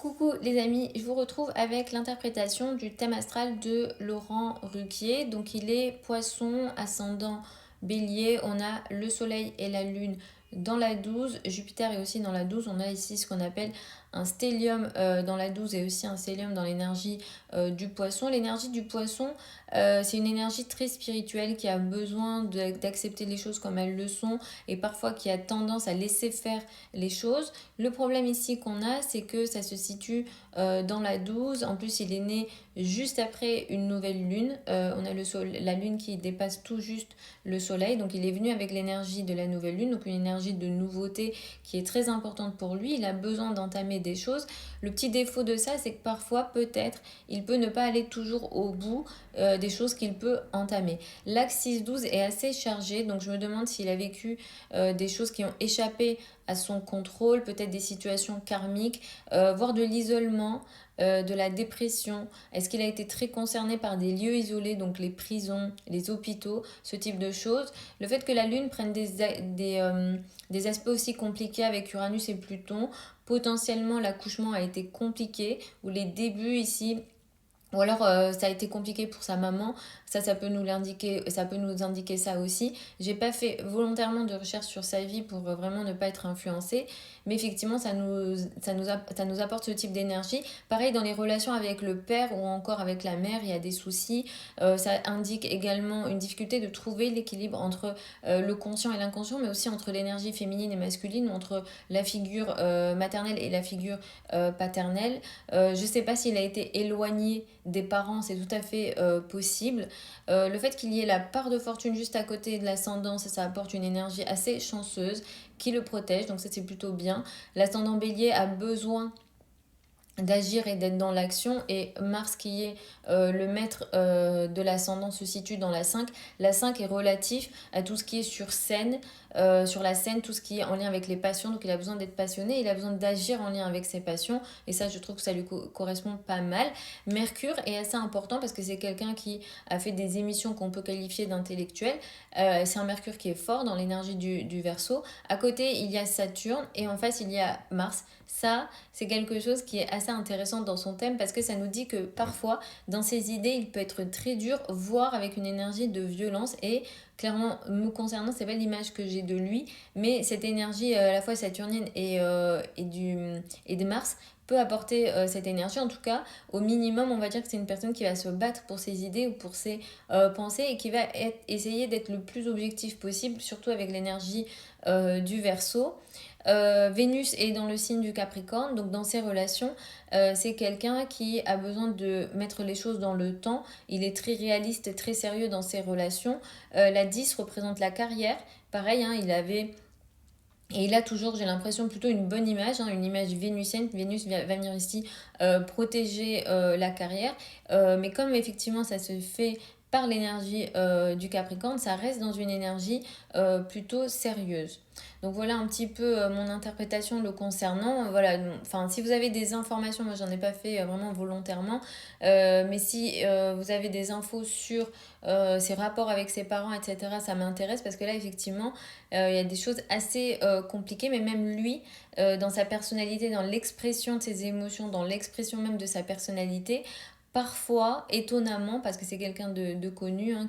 Coucou les amis, je vous retrouve avec l'interprétation du thème astral de Laurent Ruquier. Donc il est poisson, ascendant bélier, on a le soleil et la lune dans la 12, Jupiter est aussi dans la 12, on a ici ce qu'on appelle un stellium dans la 12 et aussi un stellium dans l'énergie du poisson. L'énergie du poisson, c'est une énergie très spirituelle qui a besoin d'accepter les choses comme elles le sont et parfois qui a tendance à laisser faire les choses. Le problème ici qu'on a, c'est que ça se situe dans la 12. En plus, il est né juste après une nouvelle lune. On a la lune qui dépasse tout juste le soleil. Donc, il est venu avec l'énergie de la nouvelle lune, donc une énergie de nouveauté qui est très importante pour lui. Il a besoin d'entamer des choses. Le petit défaut de ça, c'est que parfois, peut-être, il peut ne pas aller toujours au bout des choses qu'il peut entamer. L'axe 6-12 est assez chargé, donc je me demande s'il a vécu des choses qui ont échappé à son contrôle, peut-être des situations karmiques, voire de l'isolement, de la dépression. Est-ce qu'il a été très concerné par des lieux isolés, donc les prisons, les hôpitaux, ce type de choses. Le fait que la Lune prenne des aspects aussi compliqués avec Uranus et Pluton, potentiellement l'accouchement a été compliqué, ou les débuts ici ou alors ça a été compliqué pour sa maman, ça peut nous l'indiquer, ça peut nous indiquer ça aussi. J'ai pas fait volontairement de recherche sur sa vie pour vraiment ne pas être influencée, mais effectivement ça nous apporte ce type d'énergie. Pareil dans les relations avec le père ou encore avec la mère, il y a des soucis. Ça indique également une difficulté de trouver l'équilibre entre le conscient et l'inconscient, mais aussi entre l'énergie féminine et masculine, entre la figure maternelle et la figure paternelle. Je sais pas s'il a été éloigné des parents, c'est tout à fait possible. Le fait qu'il y ait la part de fortune juste à côté de l'ascendant, ça apporte une énergie assez chanceuse qui le protège, donc ça c'est plutôt bien. L'ascendant bélier a besoin d'agir et d'être dans l'action, et Mars qui est le maître de l'ascendant se situe dans la 5. La 5 est relatif à tout ce qui est sur la scène, tout ce qui est en lien avec les passions, donc il a besoin d'être passionné, il a besoin d'agir en lien avec ses passions, et ça je trouve que ça lui correspond pas mal. Mercure est assez important parce que c'est quelqu'un qui a fait des émissions qu'on peut qualifier d'intellectuelles. C'est un Mercure qui est fort dans l'énergie du Verseau. À côté il y a Saturne et en face il y a Mars. Ça c'est quelque chose qui est assez intéressant dans son thème parce que ça nous dit que parfois dans ses idées il peut être très dur, voire avec une énergie de violence, et clairement me concernant c'est pas l'image que j'ai de lui, mais cette énergie à la fois saturnienne et de Mars peut apporter cette énergie. En tout cas au minimum on va dire que c'est une personne qui va se battre pour ses idées ou pour ses pensées et qui va essayer d'être le plus objectif possible, surtout avec l'énergie du Verseau. Vénus est dans le signe du Capricorne, donc dans ses relations, c'est quelqu'un qui a besoin de mettre les choses dans le temps. Il est très réaliste et très sérieux dans ses relations. La 10 représente la carrière. Pareil, hein, il a toujours, j'ai l'impression, plutôt une bonne image, hein, une image vénusienne. Vénus va venir ici protéger la carrière. Mais comme effectivement ça se fait par l'énergie du Capricorne, ça reste dans une énergie plutôt sérieuse. Donc voilà un petit peu mon interprétation le concernant. Voilà, enfin si vous avez des informations, moi j'en ai pas fait vraiment volontairement, mais si vous avez des infos sur ses rapports avec ses parents, etc., ça m'intéresse parce que là effectivement il y a des choses assez compliquées, mais même lui, dans sa personnalité, dans l'expression de ses émotions, dans l'expression même de sa personnalité, parfois, étonnamment, parce que c'est quelqu'un de connu, hein,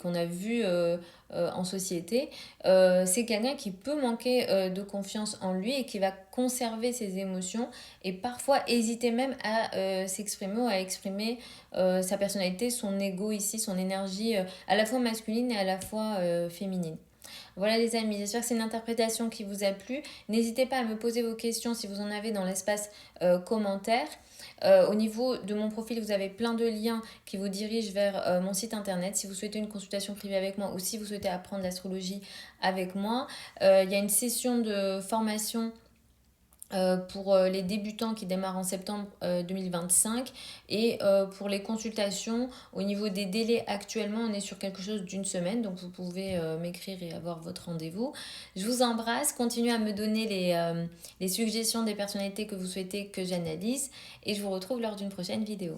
qu'on a vu en société, c'est quelqu'un qui peut manquer de confiance en lui et qui va conserver ses émotions et parfois hésiter même à s'exprimer ou à exprimer sa personnalité, son ego ici, son énergie à la fois masculine et à la fois féminine. Voilà les amis, j'espère que c'est une interprétation qui vous a plu. N'hésitez pas à me poser vos questions si vous en avez dans l'espace commentaire. Au niveau de mon profil, vous avez plein de liens qui vous dirigent vers mon site internet si vous souhaitez une consultation privée avec moi ou si vous souhaitez apprendre l'astrologie avec moi. Il y a une session de formation pour les débutants qui démarrent en septembre 2025, et pour les consultations au niveau des délais actuellement on est sur quelque chose d'une semaine, donc vous pouvez m'écrire et avoir votre rendez-vous. Je vous embrasse, continuez à me donner les suggestions des personnalités que vous souhaitez que j'analyse, et je vous retrouve lors d'une prochaine vidéo.